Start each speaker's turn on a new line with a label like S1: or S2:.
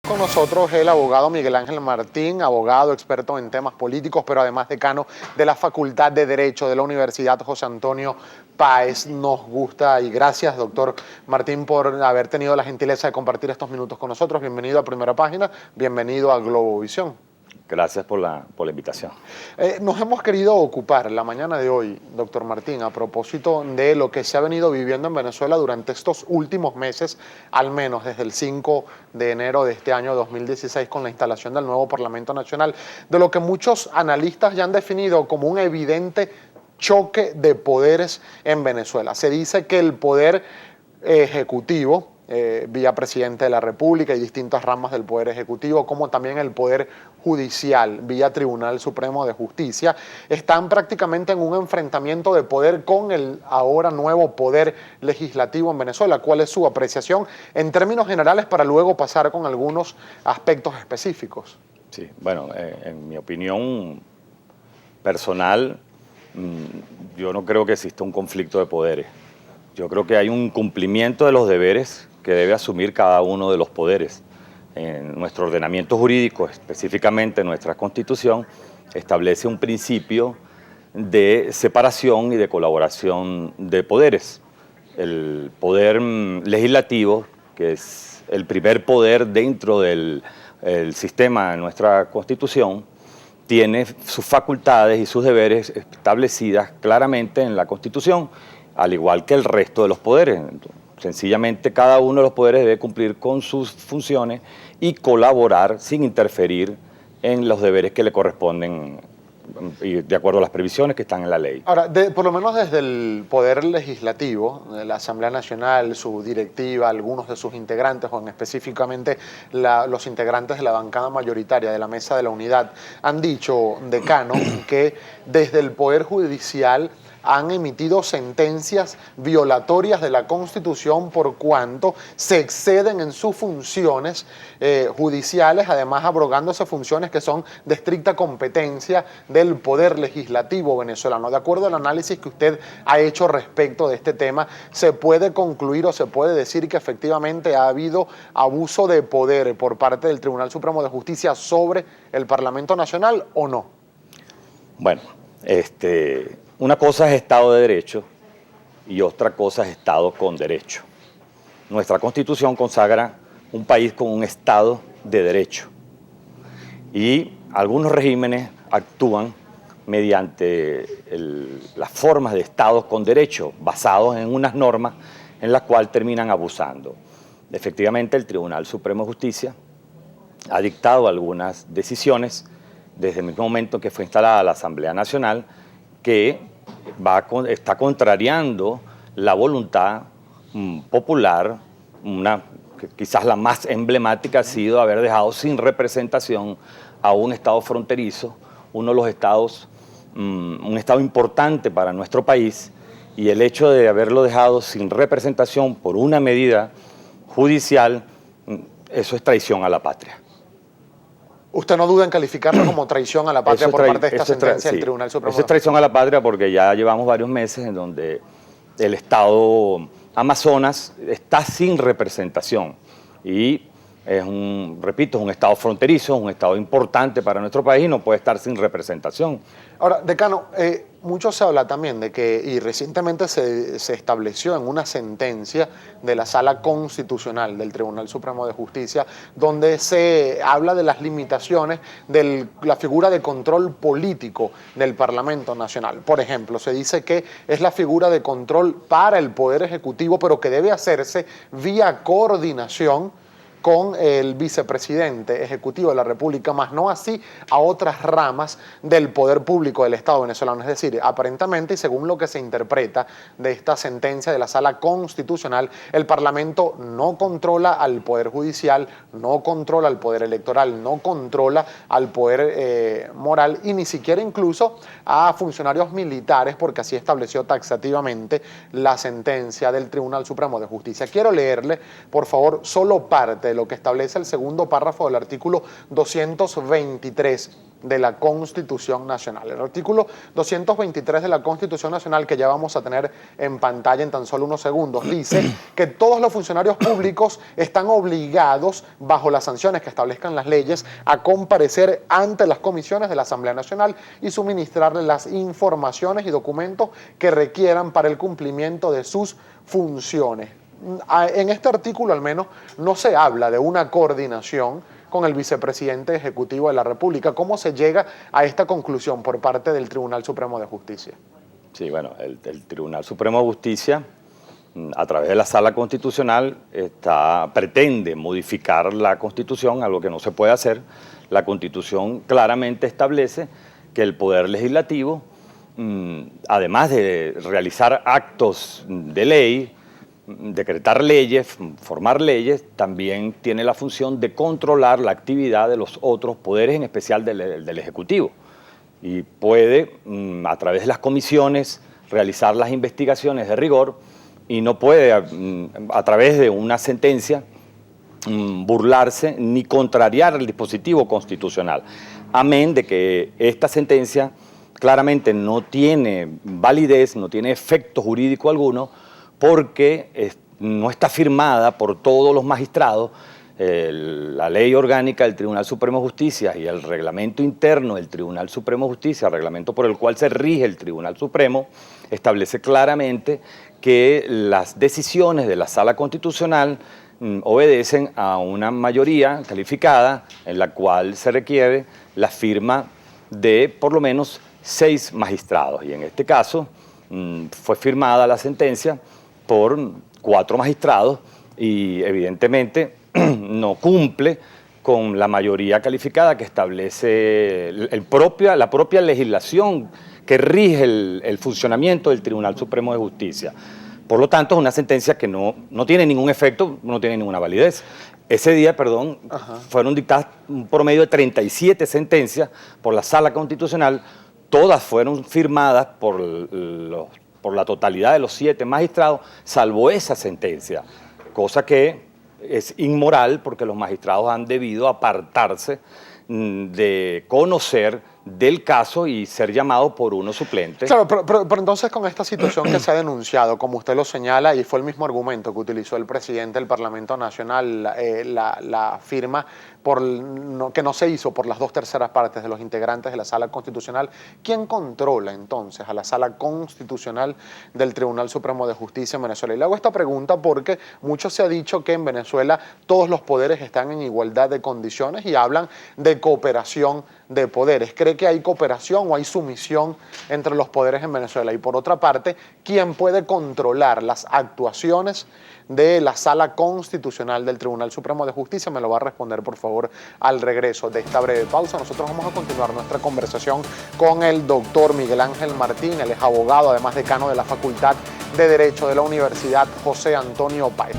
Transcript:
S1: Con nosotros el abogado Miguel Ángel Martín, abogado experto en temas políticos, pero además decano de la Facultad de Derecho de la Universidad José Antonio Páez. Nos gusta y gracias, doctor Martín, por haber tenido la gentileza de compartir estos minutos con nosotros. Bienvenido a Primera Página, bienvenido a Globovisión.
S2: Gracias por la invitación.
S1: Nos hemos querido ocupar la mañana de hoy, doctor Martín, a propósito de lo que se ha venido viviendo en Venezuela durante estos últimos meses, al menos desde el 5 de enero de este año 2016 con la instalación del nuevo Parlamento Nacional, de lo que muchos analistas ya han definido como un evidente choque de poderes en Venezuela. Se dice que el poder ejecutivo, vía presidente de la República y distintas ramas del Poder Ejecutivo, como también el Poder Judicial, vía Tribunal Supremo de Justicia, están prácticamente en un enfrentamiento de poder con el ahora nuevo Poder Legislativo en Venezuela. ¿Cuál es su apreciación en términos generales para luego pasar con algunos aspectos específicos?
S2: Sí, bueno, en mi opinión personal, yo no creo que exista un conflicto de poderes. Yo creo que hay un cumplimiento de los deberes que debe asumir cada uno de los poderes. En nuestro ordenamiento jurídico, específicamente nuestra Constitución, establece un principio de separación y de colaboración de poderes. El poder legislativo, que es el primer poder dentro del sistema de nuestra Constitución, tiene sus facultades y sus deberes establecidas claramente en la Constitución, al igual que el resto de los poderes. Sencillamente cada uno de los poderes debe cumplir con sus funciones y colaborar sin interferir en los deberes que le corresponden y de acuerdo a las previsiones que están en la ley.
S1: Ahora, por lo menos desde el Poder Legislativo, de la Asamblea Nacional, su directiva, algunos de sus integrantes, o específicamente los integrantes de la bancada mayoritaria de la Mesa de la Unidad, han dicho, decano, que desde el Poder Judicial han emitido sentencias violatorias de la Constitución por cuanto se exceden en sus funciones judiciales, además abrogándose funciones que son de estricta competencia del Poder Legislativo venezolano. De acuerdo al análisis que usted ha hecho respecto de este tema, ¿se puede concluir o se puede decir que efectivamente ha habido abuso de poder por parte del Tribunal Supremo de Justicia sobre el Parlamento Nacional o no?
S2: Bueno, una cosa es Estado de Derecho y otra cosa es Estado con derecho. Nuestra Constitución consagra un país con un Estado de Derecho y algunos regímenes actúan mediante las formas de Estados con derecho basados en unas normas en las cuales terminan abusando. Efectivamente, el Tribunal Supremo de Justicia ha dictado algunas decisiones desde el mismo momento que fue instalada la Asamblea Nacional que está contrariando la voluntad popular, que quizás la más emblemática ha sido haber dejado sin representación a un estado fronterizo, uno de los estados, un estado importante para nuestro país, y el hecho de haberlo dejado sin representación por una medida judicial, eso es traición a la patria.
S1: ¿Usted no duda en calificarlo como traición a la patria por parte de esta sentencia del Tribunal Supremo?
S2: Eso es traición a la patria porque ya llevamos varios meses en donde el Estado Amazonas está sin representación y es repito, es un estado fronterizo, un estado importante para nuestro país y no puede estar sin representación.
S1: Ahora, decano, mucho se habla también de que, y recientemente se estableció en una sentencia de la Sala Constitucional del Tribunal Supremo de Justicia, donde se habla de las limitaciones de la figura de control político del Parlamento Nacional. Por ejemplo, se dice que es la figura de control para el Poder Ejecutivo, pero que debe hacerse vía coordinación con el vicepresidente ejecutivo de la República, más no así a otras ramas del poder público del Estado venezolano. Es decir, aparentemente, y según lo que se interpreta de esta sentencia de la Sala Constitucional, el Parlamento no controla al Poder Judicial, no controla al Poder Electoral, no controla al Poder Moral y ni siquiera incluso a funcionarios militares, porque así estableció taxativamente la sentencia del Tribunal Supremo de Justicia. Quiero leerle, por favor, solo parte parte de lo que establece el segundo párrafo del artículo 223 de la Constitución Nacional. El artículo 223 de la Constitución Nacional, que ya vamos a tener en pantalla en tan solo unos segundos, dice que todos los funcionarios públicos están obligados, bajo las sanciones que establezcan las leyes, a comparecer ante las comisiones de la Asamblea Nacional y suministrarle las informaciones y documentos que requieran para el cumplimiento de sus funciones. En este artículo, al menos, no se habla de una coordinación con el vicepresidente ejecutivo de la República. ¿Cómo se llega a esta conclusión por parte del Tribunal Supremo de Justicia?
S2: Sí, bueno, el Tribunal Supremo de Justicia, a través de la Sala Constitucional, pretende modificar la Constitución, algo que no se puede hacer. La Constitución claramente establece que el Poder Legislativo, además de realizar actos de ley, decretar leyes, formar leyes, también tiene la función de controlar la actividad de los otros poderes, en especial del Ejecutivo. Y puede, a través de las comisiones, realizar las investigaciones de rigor y no puede, a través de una sentencia, burlarse ni contrariar el dispositivo constitucional. Amén de que esta sentencia claramente no tiene validez, no tiene efecto jurídico alguno, porque no está firmada por todos los magistrados. La ley orgánica del Tribunal Supremo de Justicia y el reglamento interno del Tribunal Supremo de Justicia, el reglamento por el cual se rige el Tribunal Supremo, establece claramente que las decisiones de la Sala Constitucional obedecen a una mayoría calificada en la cual se requiere la firma de por lo menos 6 magistrados. Y en este caso fue firmada la sentencia por 4 magistrados y evidentemente no cumple con la mayoría calificada que establece la propia legislación que rige el funcionamiento del Tribunal Supremo de Justicia. Por lo tanto, es una sentencia que no tiene ningún efecto, no tiene ninguna validez. Ese día, fueron dictadas un promedio de 37 sentencias por la Sala Constitucional, todas fueron firmadas por la totalidad de los 7 magistrados, salvo esa sentencia, cosa que es inmoral porque los magistrados han debido apartarse de conocer del caso y ser llamados por uno suplente.
S1: Claro, pero entonces con esta situación que se ha denunciado, como usted lo señala, y fue el mismo argumento que utilizó el presidente del Parlamento Nacional, la firma que no se hizo por las 2/3 partes de los integrantes de la Sala Constitucional, ¿quién controla entonces a la Sala Constitucional del Tribunal Supremo de Justicia en Venezuela? Y le hago esta pregunta porque mucho se ha dicho que en Venezuela todos los poderes están en igualdad de condiciones y hablan de cooperación de poderes. ¿Cree que hay cooperación o hay sumisión entre los poderes en Venezuela? Y por otra parte, ¿quién puede controlar las actuaciones de la Sala Constitucional del Tribunal Supremo de Justicia? Me lo va a responder, por favor, al regreso de esta breve pausa. Nosotros vamos a continuar nuestra conversación con el doctor Miguel Ángel Martín. Él es abogado, además decano de la Facultad de Derecho de la Universidad José Antonio Páez.